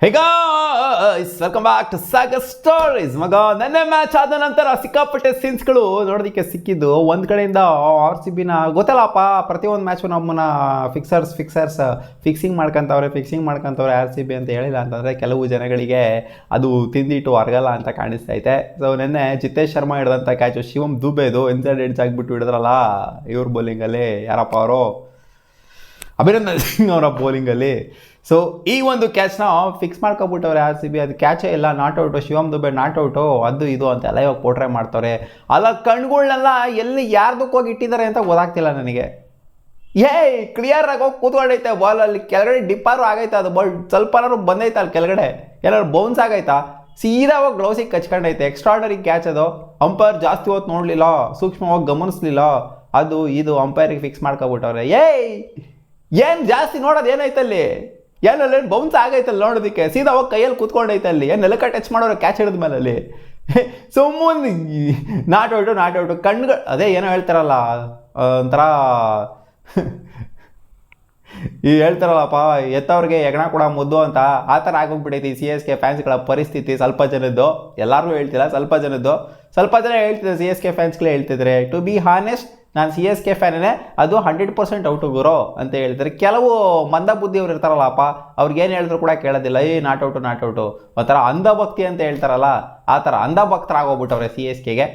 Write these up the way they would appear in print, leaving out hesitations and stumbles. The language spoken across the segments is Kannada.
Hey guys welcome back to Sagar stories. ಮಗ ನೆನ್ನೆ ಮ್ಯಾಚ್ ಆದ ನಂತರ ಸಿಕ್ಕಾಪಟ್ಟೆ ಸೀನ್ಸ್ಗಳು ನೋಡೋದಕ್ಕೆ ಸಿಕ್ಕಿದ್ದು. ಒಂದು ಕಡೆಯಿಂದ ಆರ್ ಸಿ ಬಿನ ಗೊತ್ತಲ್ಲಪ್ಪ, ಪ್ರತಿಯೊಂದು ಮ್ಯಾಚು ನಮ್ಮನ್ನ ಫಿಕ್ಸಿಂಗ್ ಮಾಡ್ಕೊಂತವ್ರೆ ಆರ್ ಸಿ ಬಿ ಅಂತ ಹೇಳಿಲ್ಲ ಅಂತಂದರೆ ಕೆಲವು ಜನಗಳಿಗೆ ಅದು ತಿಂದಿಟ್ಟು ಹೊರಗಲ್ಲ ಅಂತ ಕಾಣಿಸ್ತೈತೆ. ಸೊ ನೆನ್ನೆ ಜಿತೇಶ್ ಶರ್ಮಾ ಹಿಡಿದಂಥ ಕ್ಯಾಚು ಶಿವಮ್ ದುಬೇದು ಇನ್ಸೈಡ್ ಎಡ್ಜ್ ಆಗಿಬಿಟ್ಟು ಹಿಡಿದ್ರಲ್ಲ ಇವ್ರ ಬೌಲಿಂಗಲ್ಲಿ, ಯಾರಪ್ಪ ಅವರು ಅಭಿನಂದನ್ ಸಿಂಗ್ ಅವರ ಬೌಲಿಂಗಲ್ಲಿ. ಸೊ ಈ ಒಂದು ಕ್ಯಾಚ್ನ ಫಿಕ್ಸ್ ಮಾಡ್ಕೊಬಿಟ್ಟವ್ರೆ ಆರ್ ಸಿ ಬಿ. ಅದು ಕ್ಯಾಚೇ ಇಲ್ಲ, not out, Shivam Dube not out, ಅದು ಇದು ಅಂತೆಲ್ಲ ಇವಾಗ ಪೋಟ್ರೆ ಮಾಡ್ತವ್ರೆ. ಅಲ್ಲ ಕಣ್ಗಳನ್ನೆಲ್ಲ ಎಲ್ಲಿ ಯಾರ್ದಕ್ಕೆ ಹೋಗಿ ಇಟ್ಟಿದ್ದಾರೆ ಅಂತ ಗೊತ್ತಾಗ್ತಿಲ್ಲ ನನಗೆ. ಕ್ಲಿಯರ್ ಆಗಿ ಹೋಗಿ ಕೂತ್ಕೊಂಡೈತೆ ಬಾಲಲ್ಲಿ, ಕೆಳಗಡೆ ಡಿಪ್ಪಾರು ಆಗೈತೆ, ಅದು ಬಾಲ್ ಸ್ವಲ್ಪನಾರು ಬಂದೈತೆ ಅಲ್ಲಿ ಕೆಳಗಡೆ, ಏನಾದ್ರು ಬೌನ್ಸ್ ಆಗೈತಾ, ಸೀದಾ ಹೋಗಿ ಗ್ಲೌಸಿಗೆ ಕಚ್ಕೊಂಡೈತೆ. ಎಕ್ಸ್ಟ್ರಾರ್ಡರಿ ಕ್ಯಾಚ್ ಅದು. ಅಂಪೈರ್ ಜಾಸ್ತಿ ಹೊತ್ತು ನೋಡಲಿಲ್ಲ, ಸೂಕ್ಷ್ಮವಾಗಿ ಗಮನಿಸ್ಲಿಲ್ಲ, ಅದು ಇದು ಅಂಪೈರಿಗೆ ಫಿಕ್ಸ್ ಮಾಡ್ಕೊಬಿಟ್ಟವ್ರೆ. ಏನು ಜಾಸ್ತಿ ನೋಡೋದು ಏನೈತಲ್ಲಿ, ಏನಲ್ಲಿ ಬೌನ್ಸ್ ಆಗೈತಲ್ಲಿ ನೋಡೋದಕ್ಕೆ, ಸೀದಾ ಹೋಗಿ ಕೈಯಲ್ಲಿ ಕೂತ್ಕೊಂಡೈತೆ ಅಲ್ಲಿ, ಏನು ನೆಲಕ್ಕೆ ಟಚ್ ಮಾಡೋರು ಕ್ಯಾಚ್ ಹಿಡಿದ ಮೇಲೆ ಅಲ್ಲಿ ಸುಮ್ಮನೆ ನಾಟ್ ಔಟು ಕಣ್ಗಳು ಅದೇ ಏನೋ ಹೇಳ್ತಾರಲ್ಲ ಒಂಥರ ಈ ಹೇಳ್ತಾರಲ್ಲಪ್ಪ ಎತ್ತವ್ರಿಗೆ ಹೆಗಣ ಕೂಡ ಮುದ್ದು ಅಂತ, ಆ ಥರ ಆಗೋಗ್ಬಿಟ್ಟೈತಿ ಸಿ ಎಸ್ ಕೆ ಫ್ಯಾನ್ಸ್ಗಳ ಪರಿಸ್ಥಿತಿ. ಸ್ವಲ್ಪ ಜನದ್ದು, ಎಲ್ಲರಿಗೂ ಹೇಳ್ತಿಲ್ಲ, ಸ್ವಲ್ಪ ಜನ ಹೇಳ್ತಿದ್ದಾರೆ, ಸಿ ಎಸ್ ಕೆ ಫ್ಯಾನ್ಸ್ಗಳೇ ಹೇಳ್ತಿದ್ದಾರೆ. ಟು ಬಿ ಹಾನೆಸ್ಟ್, ನಾನು ಸಿ ಎಸ್ ಕೆ ಫ್ಯಾನೇ, ಅದು 100% ಔಟು ಗುರು ಅಂತ ಹೇಳ್ತಾರೆ. ಕೆಲವು ಮಂದ ಬುದ್ಧಿಯವ್ರು ಇರ್ತಾರಲ್ಲಪ್ಪ, ಅವ್ರಿಗೇನು ಹೇಳಿದ್ರು ಕೂಡ ಕೇಳೋದಿಲ್ಲ, ನಾಟ್ ಔಟು ಒಂಥರ ಅಂಧಭಕ್ತಿ ಅಂತ ಹೇಳ್ತಾರಲ್ಲ, ಆ ಥರ ಅಂಧಭಕ್ತರಾಗೋಗ್ಬಿಟ್ಟವ್ರೆ ಸಿ ಎಸ್ ಕೆಗೆ.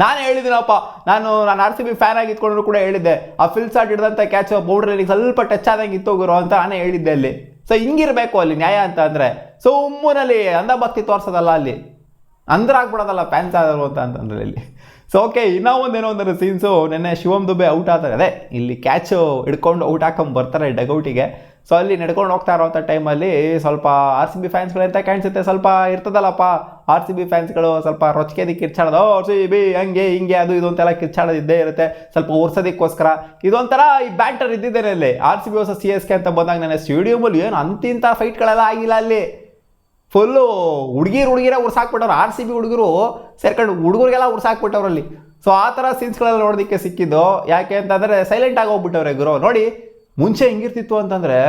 ನಾನು ಹೇಳಿದ್ದೀನಪ್ಪ, ನಾನು ಆರ್ ಸಿ ಬಿ ಫ್ಯಾನ್ ಆಗಿ ಇಟ್ಕೊಂಡ್ರು ಕೂಡ ಹೇಳಿದ್ದೆ, ಆ ಫಿಲ್ ಶಾಟ್ ಹಿಡಿದಂಥ ಕ್ಯಾಚ್ ಬೌಂಡ್ರಲ್ಲಿ ಸ್ವಲ್ಪ ಟಚ್ ಆದಂಗೆ ಇತ್ತು ಗುರು ಅಂತ ನಾನೇ ಹೇಳಿದ್ದೆ ಅಲ್ಲಿ. ಸೊ ಹಿಂಗಿರಬೇಕು ಅಲ್ಲಿ ನ್ಯಾಯ ಅಂತ ಅಂದರೆ. ಸೊ ಸುಮ್ಮನಲ್ಲಿ ಅಂಧಭಕ್ತಿ ತೋರಿಸೋದಲ್ಲ, ಅಲ್ಲಿ ಅಂದ್ರಾಗ್ಬಿಡೋದಲ್ಲ ಫ್ಯಾನ್ಸ್ ಆದರು ಅಂತಂದ್ರೆ ಇಲ್ಲಿ. ಸೊ ಓಕೆ, ಇನ್ನೂ ಒಂದೇನೋ ಒಂದರ ಸೀನ್ಸು, ನೆನ್ನೆ ಶಿವಮ್ ದುಬೆ ಔಟ್ ಆಗ್ತಾರೆ. ಅದೇ ಇಲ್ಲಿ ಕ್ಯಾಚು ಹಿಡ್ಕೊಂಡು ಔಟ್ ಹಾಕೊಂಡು ಬರ್ತಾರೆ ಡಗೌಟಿಗೆ. ಸೊ ಅಲ್ಲಿ ನಡ್ಕೊಂಡು ಹೋಗ್ತಾ ಇರೋವಂಥ ಟೈಮಲ್ಲಿ ಸ್ವಲ್ಪ ಆರ್ ಸಿ ಬಿ ಫ್ಯಾನ್ಸ್ಗಳಂತ ಕಾಣಿಸುತ್ತೆ, ಸ್ವಲ್ಪ ಇರ್ತದಲ್ಲಪ್ಪ ಆರ್ ಸಿ ಬಿ ಫ್ಯಾನ್ಸ್ಗಳು ಸ್ವಲ್ಪ ರೊಚ್ಕೆದಿ ಕಿರ್ಚಾಡೋದು, ಆರ್ ಸಿ ಬಿ ಹಂಗೆ ಹಿಂಗೆ ಅದು ಇದು ಅಂತೆಲ್ಲ ಕಿರ್ಚಾಡೋದು ಇದ್ದೇ ಇರುತ್ತೆ, ಸ್ವಲ್ಪ ಉರ್ಸೋದಕ್ಕೋಸ್ಕರ. ಇದೊಂಥರ ಈ ಬ್ಯಾಟರ್ ಇದ್ದಿದ್ದೇನೆ ಅಲ್ಲಿ R C B versus C S K ಅಂತ ಬಂದಾಗ ನೆನ್ನೆ ಸ್ಟೇಡಿಯಮಲ್ಲಿ ಏನು ಅಂತಿಂಥ ಫೈಟ್ಗಳೆಲ್ಲ ಆಗಿಲ್ಲ ಅಲ್ಲಿ. ಫುಲ್ಲು ಹುಡುಗಿರ ಉರ್ಸಾಕ್ಬಿಟ್ಟವ್ರು, ಆರ್ ಸಿ ಬಿ ಹುಡುಗರು ಸೇರ್ಕೊಂಡು ಹುಡುಗರಿಗೆಲ್ಲ ಉರ್ಸಾಕ್ಬಿಟ್ಟವ್ರಲ್ಲಿ. ಸೊ ಆ ಥರ ಸೀನ್ಸ್ಗಳೆಲ್ಲ ನೋಡೋದಕ್ಕೆ ಸಿಕ್ಕಿದ್ದು. ಯಾಕೆ ಅಂತಂದರೆ ಸೈಲೆಂಟ್ ಆಗಿ ಹೋಗ್ಬಿಟ್ಟವ್ರೆ ಗುರು. ನೋಡಿ ಮುಂಚೆ ಹೆಂಗಿರ್ತಿತ್ತು ಅಂತಂದರೆ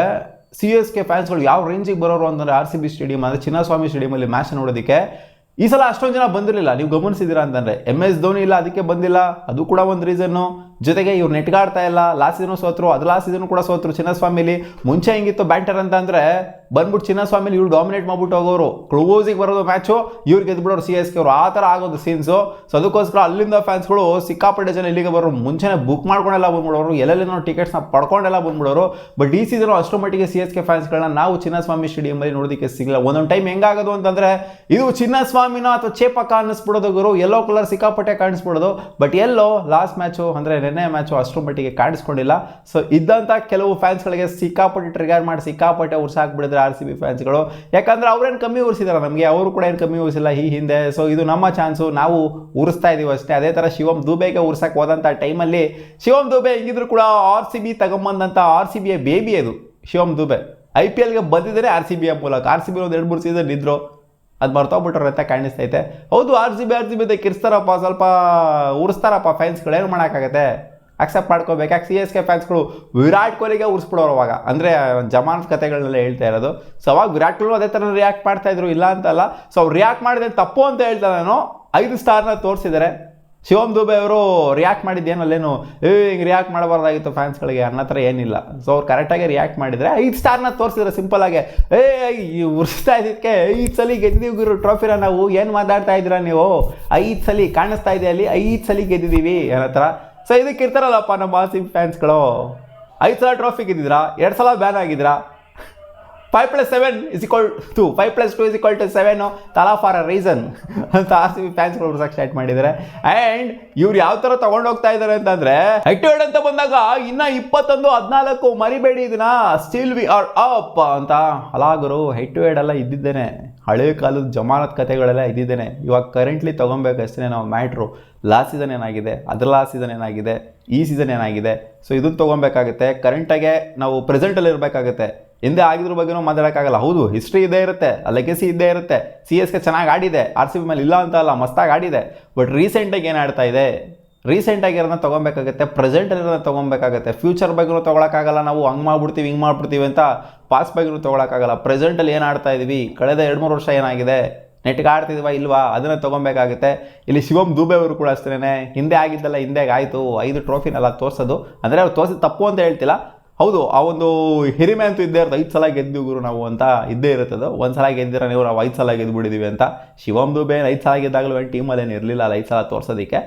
ಸಿ ಎಸ್ ಕೆ ಫ್ಯಾನ್ಸ್ಗಳು ಯಾವ ರೇಂಜಿಗೆ ಬರೋರು ಅಂತಂದರೆ ಆರ್ ಸಿ ಬಿ ಸ್ಟೇಡಿಯಂ ಅಂದರೆ ಚಿನ್ನಸ್ವಾಮಿ ಸ್ಟೇಡಿಯಮಲ್ಲಿ ಮ್ಯಾಚ್ ನೋಡೋದಕ್ಕೆ ಈ ಸಲ ಅಷ್ಟೊಂದು ಜನ ಬಂದಿರಲಿಲ್ಲ. ನೀವು ಗಮನಿಸಿದ್ದೀರಾ ಅಂತಂದರೆ MS ಧೋನಿ ಇಲ್ಲ, ಅದಕ್ಕೆ ಬಂದಿಲ್ಲ, ಅದು ಕೂಡ ಒಂದು ರೀಸನ್ನು. ಜೊತೆಗೆ ಇವ್ರು ನೆಟ್ಗಾಡ್ತಾ ಇಲ್ಲ, ಲಾಸ್ಟ್ ಸೀಸನು ಸೋತರು, ಅದು ಲಾಸ್ಟ್ ಸೀಸನ್ ಕೂಡ ಸೋತರು ಚಿನ್ನಸ್ವಾಮಿಲಿ. ಮುಂಚೆ ಹೆಂಗಿತ್ತು ಬ್ಯಾಟರ್ ಅಂತ ಅಂದರೆ ಬಂದ್ಬಿಟ್ಟು ಚಿನ್ನಸ್ವಾಮಿಲಿ ಇವ್ರು ಡಾಮಿನೇಟ್ ಮಾಡ್ಬಿಟ್ಟು ಹೋಗೋರು, ಕ್ಲೋಸಿಗೆ ಬರೋದು ಮ್ಯಾಚು, ಇವ್ರು ಗೆದ್ಬಿಡೋರು ಸಿ ಎಸ್ ಕೆ ಅವರು, ಆ ಥರ ಆಗೋದು ಸೀನ್ಸು. ಸೊ ಅದಕ್ಕೋಸ್ಕರ ಅಲ್ಲಿಂದ ಫ್ಯಾನ್ಸ್ಗಳು ಸಿಕ್ಕಾಪಟ್ಟೆ ಜನ ಇಲ್ಲಿಗೆ ಬರೋರು, ಮುಂಚೆನೇ ಬುಕ್ ಮಾಡ್ಕೊಂಡೆಲ್ಲ ಬಂದ್ಬಿಡೋರು, ಎಲ್ಲೆಲ್ಲಿನೋ ಟಿಕೆಟ್ಸ್ನ ಪಡ್ಕೊಂಡೆಲ್ಲ ಬಂದ್ಬಿಡೋರು. ಬಟ್ ಈ ಸೀಸನು ಅಷ್ಟರ ಮಟ್ಟಿಗೆ ಸಿ ಎಸ್ ಕೆ ಫ್ಯಾನ್ಸ್ಗಳನ್ನ ನಾವು ಚಿನ್ನಸ್ವಾಮಿ ಸ್ಟೇಡಿಯಮಲ್ಲಿ ನೋಡೋದಕ್ಕೆ ಸಿಗಲ್ಲ. ಒಂದೊಂದು ಟೈಮ್ ಹೆಂಗಾಗೋದು ಅಂತಂದರೆ ಇದು ಚಿನ್ನಸ್ವಾಮಿನ ಅಥವಾ ಚೇಪಕ್ಕ ಅನ್ನಿಸ್ಬಿಡೋದು ಗುರು, ಯೆಲ್ಲೋ ಕಲರ್ ಸಿಕ್ಕಾಪಟ್ಟೆ ಕಾಣಿಸ್ಬಿಡೋದು. ಬಟ್ ಎಲ್ಲೋ ಲಾಸ್ಟ್ ಮ್ಯಾಚು ಅಂದರೆ ನೆನ್ನೆ ಮ್ಯಾಚು ಅಷ್ಟರ ಮಟ್ಟಿಗೆ ಕಾಣಿಸ್ಕೊಂಡಿಲ್ಲ. ಸೊ ಇದ್ದಂಥ ಕೆಲವು ಫ್ಯಾನ್ಸ್ಗಳಿಗೆ ಸಿಕ್ಕಾಪಟ್ಟೆ ಟ್ರಿಗರ್ ಮಾಡಿ ಸಿಕ್ಕಾಪಟ್ಟೆ ಉರ್ಸಾಕ್ಬಿಡಿದ್ರೆ ಆರ್ ಸಿ ಬಿ ಫ್ಯಾನ್ಸ್ಗಳು. ಯಾಕಂದರೆ ಅವ್ರೇನು ಕಮ್ಮಿ ಉರ್ಸಿದಾರೆ ನಮಗೆ, ಅವರು ಕೂಡ ಏನು ಕಮ್ಮಿ ಉರ್ಸಿಲ್ಲ ಈ ಹಿಂದೆ. ಸೊ ಇದು ನಮ್ಮ ಚಾನ್ಸು, ನಾವು ಉರಿಸ್ತಾ ಇದ್ದೀವಿ ಅಷ್ಟೇ. ಅದೇ ಥರ ಶಿವಮ್ ದುಬೆಗೆ ಉರ್ಸಕ್ಕೆ ಹೋದಂಥ ಟೈಮಲ್ಲಿ ಶಿವಮ್ ದುಬೆ ಹೆಂಗಿದ್ರು ಕೂಡ ಆರ್ ಸಿ ಬಿ ತಗೊಂಬಂದಂಥ ಆರ್ ಸಿ ಬಿಯ ಬೇಬಿ ಅದು ಶಿವಮ್ ದುಬೆ. IPLಗೆ ಬಂದಿದ್ದಾರೆ ಆರ್ ಸಿ ಬಿಯ ಮೂಲಕ. ಆರ್ ಸಿ ಬಿ ಒಂದು 2-3 ಸೀಸನ್ ಇದ್ರು, ಅದು ಮರ್ತೋಗ್ಬಿಟ್ರೆ ಅಂತ ಕಾಣಿಸ್ತೈತೆ. ಹೌದು ಆರ್ ಸಿ ಬಿ ಕಿರ್ಸ್ತಾರಪ್ಪ, ಸ್ವಲ್ಪ ಉರಿಸ್ತಾರಪ್ಪ ಫ್ಯಾನ್ಸ್ಗಳು, ಏನು ಮಾಡೋಕ್ಕಾಗತ್ತೆ, ಅಕ್ಸೆಪ್ಟ್ ಮಾಡ್ಕೋಬೇಕು. ಯಾಕೆ ಸಿ ಎಸ್ ಕೆ ಫ್ಯಾನ್ಸ್ಗಳು ವಿರಾಟ್ ಕೊಹ್ಲಿಗೆ ಉರಿಸ್ಬಿಡೋರು ಅವಾಗ, ಅಂದರೆ ಜಮಾನತ್ ಕಥೆಗಳನ್ನೆಲ್ಲ ಹೇಳ್ತಾ ಇರೋದು. ಸೊ ಅವಾಗ ವಿರಾಟ್ ಕೊಹ್ಲಿ ಅದೇ ಥರ ರಿಯಾಕ್ಟ್ ಮಾಡ್ತಾಯಿದ್ರು, ಇಲ್ಲ ಅಂತಲ್ಲ. ಸೊ ಅವ್ರು ರಿಯಾಕ್ಟ್ ಮಾಡಿದ್ರೆ ತಪ್ಪು ಅಂತ ಹೇಳ್ತಾ ನಾನು 5 ಸ್ಟಾರ್ನ ತೋರಿಸಿದ್ದಾರೆ. ಶಿವಮ್ ದುಬೆ ಅವರು ರಿಯಾಕ್ಟ್ ಮಾಡಿದ್ದೇನಲ್ಲೇನು ಹಿಂಗೆ ರಿಯಾಕ್ಟ್ ಮಾಡಬಾರ್ದಾಗಿತ್ತು ಫ್ಯಾನ್ಸ್ಗಳಿಗೆ ಅನ್ನೋ ಥರ ಏನಿಲ್ಲ. ಸೊ ಅವ್ರು ಕರೆಕ್ಟಾಗಿ ರಿಯಾಕ್ಟ್ ಮಾಡಿದರೆ 5 ಸ್ಟಾರ್ನ ತೋರಿಸಿದ್ರೆ ಸಿಂಪಲ್ಲಾಗೆ. ಉರಿಸ್ತಾ ಇದ್ದಕ್ಕೆ 5 ಸಲ ಗೆದ್ದಿದ್ದೀವಿ ಗುರು ಟ್ರೋಫಿನ, ನಾವು ಏನು ಮಾತಾಡ್ತಾ ಇದ್ದೀರಾ ನೀವು, 5 ಸಲ ಕಾಣಿಸ್ತಾ ಇದೆ ಅಲ್ಲಿ, 5 ಸಲ ಗೆದ್ದಿದ್ದೀವಿ ಅನ್ನೋ ಥರ. ಸೊ ಇದಕ್ಕೆ ಇರ್ತಾರಲ್ಲಪ್ಪ ನಮ್ಮ ಆರ್ ಸಿ ಬಿ ಫ್ಯಾನ್ಸ್ಗಳು, 5 ಸಲ ಟ್ರೋಫಿ ಗೆದ್ದಿದ್ರಾ, 2 ಸಲ ಬ್ಯಾನ್ ಆಗಿದ್ರಾ, 5+7 = 5+2 = 7 ತಲಾ ಫಾರ್ ಅ ರೀಸನ್ ಅಂತ ಆರ್ ಸಿ ಬಿ ಫ್ಯಾನ್ಸ್ಗಳು ಉರ್ಸಕ್ಕೆ ಸ್ಟಾರ್ಟ್ ಮಾಡಿದ್ದಾರೆ. ಆ್ಯಂಡ್ ಇವ್ರು ಯಾವ ಥರ ತೊಗೊಂಡೋಗ್ತಾ ಇದ್ದಾರೆ ಅಂತಂದರೆ ಹೆಡ್ ಟು ಹೆಡ್ ಅಂತ ಬಂದಾಗ ಇನ್ನು 21-14 ಮರಿಬೇಡಿ ಇದನ್ನ, ಸ್ಟಿಲ್ ವಿ ಆರ್ ಅಪ್ ಅಂತ. ಅಲಾಗರು ಹೆಡ್ ಟು ಹೆಡ್ ಎಲ್ಲ ಇದ್ದಿದ್ದೇನೆ, ಹಳೆ ಕಾಲದ ಜಮಾನತ್ ಕಥೆಗಳೆಲ್ಲ ಇದ್ದಿದ್ದೇನೆ. ಇವಾಗ ಕರೆಂಟ್ಲಿ ತೊಗೊಬೇಕಷ್ಟೇ ನಾವು ಮ್ಯಾಟ್ರು. ಲಾಸ್ಟ್ ಸೀಸನ್ ಏನಾಗಿದೆ, ಅದರ ಲಾಸ್ಟ್ ಸೀಸನ್ ಏನಾಗಿದೆ, ಈ ಸೀಸನ್ ಏನಾಗಿದೆ, ಸೊ ಇದನ್ನು ತೊಗೊಬೇಕಾಗುತ್ತೆ. ಕರೆಂಟಾಗೆ ನಾವು ಪ್ರೆಸೆಂಟಲ್ಲಿ ಇರಬೇಕಾಗುತ್ತೆ. ಹಿಂದೆ ಆಗಿದ್ರ ಬಗ್ಗೆನೂ ಮಾತಾಡೋಕ್ಕಾಗಲ್ಲ. ಹೌದು ಹಿಸ್ಟ್ರಿ ಇದ್ದೇ ಇರುತ್ತೆ, ಲೆಗಸಿ ಇದ್ದೇ ಇರುತ್ತೆ. ಸಿ ಎಸ್ ಕೆ ಚೆನ್ನಾಗಿ ಆಡಿದೆ, ಆರ್ ಸಿ ಬಿ ಮೇಲೆ ಇಲ್ಲ ಅಂತ ಅಲ್ಲ, ಮಸ್ತಾಗಿ ಆಡಿದೆ. ಬಟ್ ರೀಸೆಂಟಾಗಿ ಏನು ಆಡ್ತಾ ಇದೆ, ರೀಸೆಂಟಾಗಿರೋದನ್ನ ತೊಗೊಬೇಕಾಗತ್ತೆ, ಪ್ರೆಸೆಂಟಲ್ಲಿರೋದನ್ನ ತೊಗೊಬೇಕಾಗತ್ತೆ. ಫ್ಯೂಚರ್ ಬಗ್ಗೆನೂ ತೊಗೊಳಕ್ಕಾಗಲ್ಲ ನಾವು, ಹಂಗೆ ಮಾಡ್ಬಿಡ್ತೀವಿ ಹಿಂಗೆ ಮಾಡ್ಬಿಡ್ತೀವಿ ಅಂತ ಪಾಸ್ ಬಗ್ಗೆನೂ ತೊಗೊಳಕ್ಕಾಗಲ್ಲ. ಪ್ರೆಸೆಂಟಲ್ಲಿ ಏನು ಆಡ್ತಾ ಇದ್ದೀವಿ, ಕಳೆದ 2-3 ವರ್ಷ ಏನಾಗಿದೆ, ನೆಟ್ಗೆ ಆಡ್ತಿದ್ವಾ ಇಲ್ವಾ ಅದನ್ನು ತೊಗೊಬೇಕಾಗುತ್ತೆ. ಇಲ್ಲಿ ಶಿವಮ್ ದುಬೆ ಅವರು ಕೂಡ ಅಷ್ಟೇ, ಹಿಂದೆ ಆಗಿದ್ದಲ್ಲ ಹಿಂದೆಗೆ ಆಯಿತು 5 ಟ್ರೋಫಿನೆಲ್ಲ ತೋರಿಸೋದು, ಅಂದರೆ ಅವ್ರು ತೋರಿಸಿ ತಪ್ಪು ಅಂತ ಹೇಳ್ತಿಲ್ಲ, ಹೌದು ಆ ಒಂದು ಹಿರಿಮೆ ಅಂತೂ ಇದ್ದೇ ಇರುತ್ತೆ. 5 ಸಲ ಗೆದ್ದು ಗುರು ನಾವು ಅಂತ ಇದ್ದೇ ಇರುತ್ತದು. 1 ಸಲ ಗೆದ್ದಿರ ನೀವು, ನಾವು 5 ಸಲ ಗೆದ್ದುಬಿಟ್ಟಿದ್ದೀವಿ ಅಂತ. ಶಿವಮ್ ದುಬೆ 5 ಸಲ ಗೆದ್ದಾಗಲೂ ಏನು ಟೀಮಲ್ಲಿ ಏನು ಇರಲಿಲ್ಲ ಅಲ್ಲ 5 ಸಲ ತೋರಿಸೋದಕ್ಕೆ.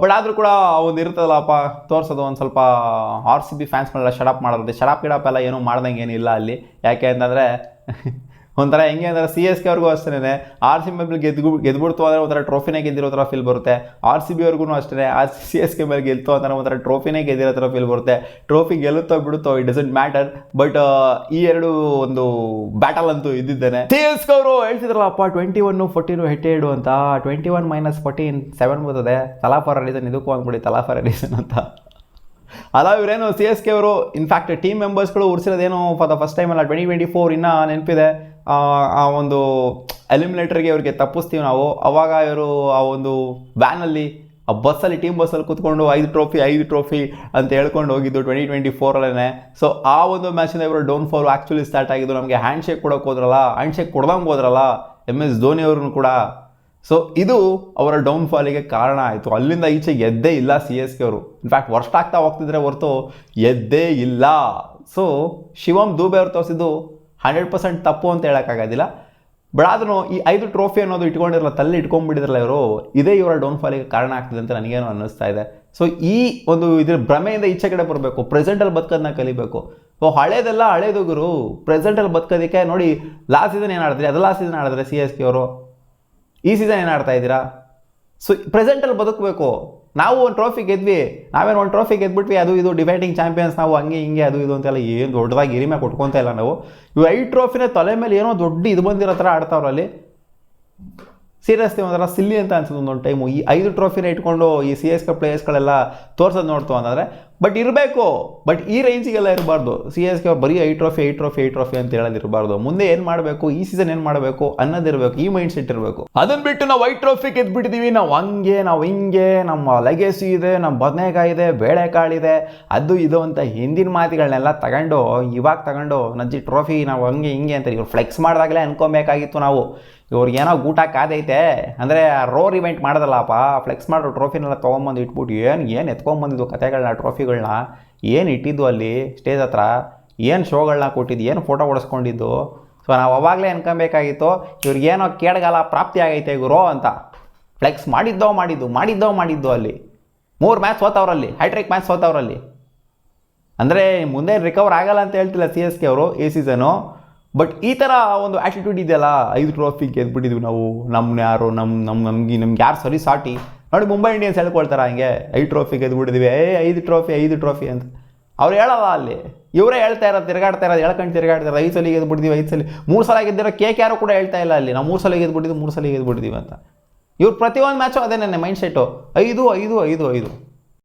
ಬಟ್ ಆದರೂ ಕೂಡ ಒಂದು ಇರುತ್ತಲ್ಲಪ್ಪ ತೋರಿಸೋದು, ಒಂದು ಸ್ವಲ್ಪ RCB ಫ್ಯಾನ್ಸ್ಗಳೆಲ್ಲ ಶಡಪ್ ಮಾಡೋದು, ಶಡಪ್ ಗಿಡಪ್ ಎಲ್ಲ ಏನೂ ಮಾಡ್ದಂಗೆ ಏನಿಲ್ಲ ಅಲ್ಲಿ. ಯಾಕೆ ಅಂತಂದರೆ ಒಂಥರ ಹೆಂಗೆ ಅಂದರೆ CSK ಅವ್ರಿಗೂ ಅಷ್ಟೇ, RCB ಮೇಲೆ ಗೆದ್ಬಿಡ್ತು ಅಂದರೆ ಒಂಥರ ಟ್ರೋಫಿನೇ ಗೆದ್ದಿರೋ ಥರ ಫೀಲ್ ಬರುತ್ತೆ. RCB ಅವ್ರಿಗೂ ಅಷ್ಟೇ, CSK ಮೇಲೆ ಗೆಲ್ತು ಅಂದರೆ ಒಂಥರ ಟ್ರೋಫಿನೇ ಗೆದ್ದಿರೋ ಥರ ಫೀಲ್ ಬರುತ್ತೆ. ಟ್ರೋಫಿ ಗೆಲ್ಲುತ್ತೋ ಬಿಡುತ್ತೋ ಇಟ್ ಡಸಂಟ್ ಮ್ಯಾಟರ್, ಬಟ್ ಈ ಎರಡು ಒಂದು ಬ್ಯಾಟಲ್ ಅಂತೂ ಇದ್ದಿದ್ದೇನೆ. CSK ಅವರು ಹೇಳ್ತಿದ್ರಲ್ಲಪ್ಪ 21-14 ಹೆಡ್ ಅಂತ, 21 - 14 7 ಬರ್ತದೆ, ತಲಾ ಫಾರ್ ರೀಸನ್ ಇದಕ್ಕೂ ಅಂದ್ಬಿಡಿ, ತಲಾ ಫಾರ್ ರೀಸನ್ ಅಂತ. ಅಲ್ಲ ಇವರೇನು CSK ಅವರು ಇನ್ಫ್ಯಾಕ್ಟ್ ಟೀಮ್ ಮೆಂಬರ್ಸ್ಗಳು ಉರ್ಸಿರೋದೇನು ಫಾರ್ ದ ಫಸ್ಟ್ ಟೈಮ್ ಅಲ್ಲ, 2024 ಇನ್ನೂ ನೆನಪಿದೆ. ಆ ಒಂದು ಎಲಿಮಿನೇಟರ್ಗೆ ಅವ್ರಿಗೆ ತಪ್ಪಿಸ್ತೀವಿ ನಾವು, ಅವಾಗ ಇವರು ಆ ಒಂದು ವ್ಯಾನಲ್ಲಿ ಆ ಬಸ್ಸಲ್ಲಿ ಟೀಮ್ ಬಸ್ಸಲ್ಲಿ ಕೂತ್ಕೊಂಡು 5 ಟ್ರೋಫಿ ಅಂತ ಹೇಳ್ಕೊಂಡು ಹೋಗಿದ್ದು 2024ಅಲ್ಲೇ. ಸೊ ಆ ಒಂದು ಮ್ಯಾಚಿಂದ ಇವರು ಡೌನ್ಫಾಲ್ ಆ್ಯಕ್ಚುಲಿ ಸ್ಟಾರ್ಟ್ ಆಗಿದ್ದು. ನಮಗೆ ಹ್ಯಾಂಡ್ ಶೇಕ್ ಕೊಡೋಕೆ ಹೋದ್ರಲ್ಲ, ಹ್ಯಾಂಡ್ ಶೇಕ್ ಕೊಡ್ದಂಗೆ ಹೋದ್ರಲ್ಲ MS ಧೋನಿ ಅವ್ರನ್ನು ಕೂಡ. ಸೊ ಇದು ಅವರ ಡೌನ್ಫಾಲಿಗೆ ಕಾರಣ ಆಯಿತು. ಅಲ್ಲಿಂದ ಈಚೆ ಎದ್ದೇ ಇಲ್ಲ CSK ಅವರು. ಇನ್ಫ್ಯಾಕ್ಟ್ ವರ್ಷ ಆಗ್ತಾ ಹೋಗ್ತಿದ್ರೆ ಹೊರತು ಎದ್ದೇ ಇಲ್ಲ. ಸೊ ಶಿವಮ್ ದುಬೆ ಅವ್ರು ತೋರಿಸಿದ್ದು 100% ತಪ್ಪು ಅಂತ ಹೇಳೋಕ್ಕಾಗೋದಿಲ್ಲ. ಬಟ್ ಆದ್ರೂ ಈ 5 ಟ್ರೋಫಿ ಅನ್ನೋದು ಇಟ್ಕೊಂಡಿರಲ್ಲ, ತಲ್ಲಿ ಇಟ್ಕೊಂಡ್ಬಿಟ್ಟಿದ್ರಲ್ಲ ಇವರು, ಇದೇ ಇವರ ಡೌನ್ಫಾಲಿಗೆ ಕಾರಣ ಆಗ್ತದೆ ಅಂತ ನನಗೇನು ಅನ್ನಿಸ್ತಾ ಇದೆ. ಸೊ ಈ ಒಂದು ಇದ್ರ ಭ್ರಮೆಯಿಂದ ಈಚೆ ಕಡೆ ಬರಬೇಕು, ಪ್ರೆಸೆಂಟಲ್ಲಿ ಬದುಕೋದನ್ನ ಕಲಿಬೇಕು. ಸೊ ಹಳೇದೆಲ್ಲ ಹಳೇದು ಗುರು, ಪ್ರೆಸೆಂಟಲ್ಲಿ ಬದುಕೋದಕ್ಕೆ ನೋಡಿ. ಲಾಸ್ಟ್ ಸೀಸನ್ ಏನು ಆಡಿದ್ರಿ, ಅದು ಲಾಸ್ಟ್ ಸೀಸನ್ ಆಡಿದ್ರೆ CSK ಅವರು, ಈ ಸೀಸನ್ ಏನು ಆಡ್ತಾ ಇದ್ದೀರಾ? ಸೊ ಪ್ರೆಸೆಂಟಲ್ಲಿ ಬದುಕಬೇಕು. ನಾವು ಒಂದು ಟ್ರೋಫಿ ಗೆದ್ವಿ, ನಾವೇನು ಒಂದು ಟ್ರೋಫಿ ಗೆದ್ಬಿಟ್ವಿ, ಅದು ಇದು ಡಿಫೆಂಡಿಂಗ್ ಚಾಂಪಿಯನ್ಸ್ ನಾವು, ಹಂಗೆ ಹಿಂಗೆ ಅದು ಇದು ಅಂತೆಲ್ಲ ಏನು ದೊಡ್ಡದಾಗಿ ಹಿರಿಮೆ ಕೊಟ್ಕೊತಾ ಇಲ್ಲ ನಾವು. ಇವು 5 ಟ್ರೋಫಿನ ತಲೆ ಮೇಲೆ ಏನೋ ದೊಡ್ಡ ಇದು ಬಂದಿರೋ ಥರ ಆಡ್ತಾವ್ರಲ್ಲಿ. ಸೀರಿಯಸ್ಲಿ ಒಂಥರ ಸಿಲ್ಲಿ ಅಂತ ಅನ್ಸುತ್ತೆ ಒಂದೊಂದು ಟೈಮು. ಈ 5 ಟ್ರೋಫಿನ ಇಟ್ಕೊಂಡು ಈ CSK ಪ್ಲೇಯರ್ಸ್ಗಳೆಲ್ಲ ತೋರ್ಸೋದು ನೋಡ್ತು ಅಂದರೆ, ಬಟ್ ಇರಬೇಕು, ಬಟ್ ಈ ರೇಂಜಿಗೆಲ್ಲ ಇರಬಾರ್ದು. CSK ಅವ್ರು ಬರೀ 5 ಟ್ರೋಫಿ ಅಂತ ಹೇಳೋದಿರಬಾರ್ದು. ಮುಂದೆ ಏನು ಮಾಡಬೇಕು, ಈ ಸೀಸನ್ ಏನು ಮಾಡಬೇಕು ಅನ್ನೋದಿರಬೇಕು, ಈ ಮೈಂಡ್ ಸೆಟ್ ಇರಬೇಕು. ಅದನ್ನು ಬಿಟ್ಟು ನಾವು 5 ಟ್ರೋಫಿ ಗೆದ್ಬಿಟ್ಟಿದ್ದೀವಿ, ನಾವು ಹಂಗೆ ನಾವು ಹಿಂಗೆ, ನಮ್ಮ ಲೆಗೆಸಿ ಇದೆ, ನಮ್ಮ ಬದನೆಕಾಯಿ ಇದೆ, ಬೇಳೆಕಾಳಿದೆ, ಅದು ಇದು ಅಂತ ಹಿಂದಿನ ಮಾತುಗಳನ್ನೆಲ್ಲ ತಗೊಂಡು ನಜ್ಜಿ ಟ್ರೋಫಿ ನಾವು ಹಂಗೆ ಹಿಂಗೆ ಅಂತ ಇವ್ರು ಫ್ಲೆಕ್ಸ್ ಮಾಡಿದಾಗಲೇ ಅನ್ಕೊಬೇಕಾಗಿತ್ತು ನಾವು. ಇವ್ರಿಗೇನೋ ಊಟ ಕಾದೈತೆ ಅಂದರೆ ರೋರ್ ಇವೆಂಟ್ ಮಾಡೋದಲ್ಲಪ್ಪ, ಫ್ಲೆಕ್ಸ್ ಮಾಡೋ ಟ್ರೋಫಿನೆಲ್ಲ ತೊಗೊಂಬಂದು ಇಟ್ಬಿಟ್ಟು ಏನು ಎತ್ಕೊಂಬಂದಿದ್ದು ಕತೆಗಳನ್ನ, ಟ್ರೋಫಿಗಳನ್ನ ಏನು ಇಟ್ಟಿದ್ದು ಅಲ್ಲಿ ಸ್ಟೇಜ್ ಹತ್ರ, ಏನು ಶೋಗಳನ್ನ ಕೊಟ್ಟಿದ್ದು, ಏನು ಫೋಟೋ ಓಡಿಸ್ಕೊಂಡಿದ್ದು. ಸೊ ನಾವು ಅವಾಗಲೇ ಅನ್ಕೊಬೇಕಾಗಿತ್ತು ಇವ್ರಿಗೇನೋ ಕೇಡಗಾಲ ಪ್ರಾಪ್ತಿ ಆಗೈತೆ ಗುರು ಅಂತ. ಫ್ಲೆಕ್ಸ್ ಮಾಡಿದ್ದು ಅಲ್ಲಿ 3 ಮ್ಯಾಚ್ ಸೋತವ್ರಲ್ಲಿ, ಹ್ಯಾಟ್ರಿಕ್ ಮ್ಯಾಚ್ ಸೋತವ್ರಲ್ಲಿ. ಅಂದರೆ ಮುಂದೆ ರಿಕವರ್ ಆಗಲ್ಲ ಅಂತ ಹೇಳ್ತಿಲ್ಲ CSK ಅವರು ಈ ಸೀಸನು. ಬಟ್ ಈ ಥರ ಒಂದು ಆ್ಯಟಿಟ್ಯೂಡ್ ಇದೆಯಲ್ಲ, 5 ಟ್ರೋಫಿ ಗೆದ್ಬಿಟ್ಟಿದ್ವಿ ನಾವು, ನಮ್ಗೆ ಯಾರು ಸರಿ ಸಾಟಿ ನೋಡಿ. ಮುಂಬೈ ಇಂಡಿಯನ್ಸ್ ಹೇಳ್ಕೊಳ್ತಾರೆ ಹಂಗೆ 5 ಟ್ರೋಫಿ ಗೆದ್ಬಿಟ್ಟಿದ್ವಿ, 5 ಟ್ರೋಫಿ ಅಂತ ಅವ್ರು ಹೇಳಲ್ಲ ಅಲ್ಲಿ. ಇವರೇ ಹೇಳ್ತಾ ಇರೋದು, ತಿರ್ಗಾಡ್ತಾ ಇರೋದು, ತಿರ್ಗಾಡ್ತಾರೆ 5 ಸಲ ಗೆದ್ಬಿಟ್ಟಿದ್ವಿ, 5 ಸಲ 3 ಸಲ ಗೆದ್ದಿರೋ KKR ಕೂಡ ಹೇಳ್ತಾ ಇಲ್ಲ ಅಲ್ಲಿ, ನಾವು 3 ಸಲ ಗೆದ್ಬಿಟ್ಟಿದ್ವಿ ಅಂತ. ಇವ್ರು ಪ್ರತಿಯೊಂದು ಮ್ಯಾಚು ಅದೇ ನನ್ನ ಮೈಂಡ್ ಸೆಟ್ಟು 5.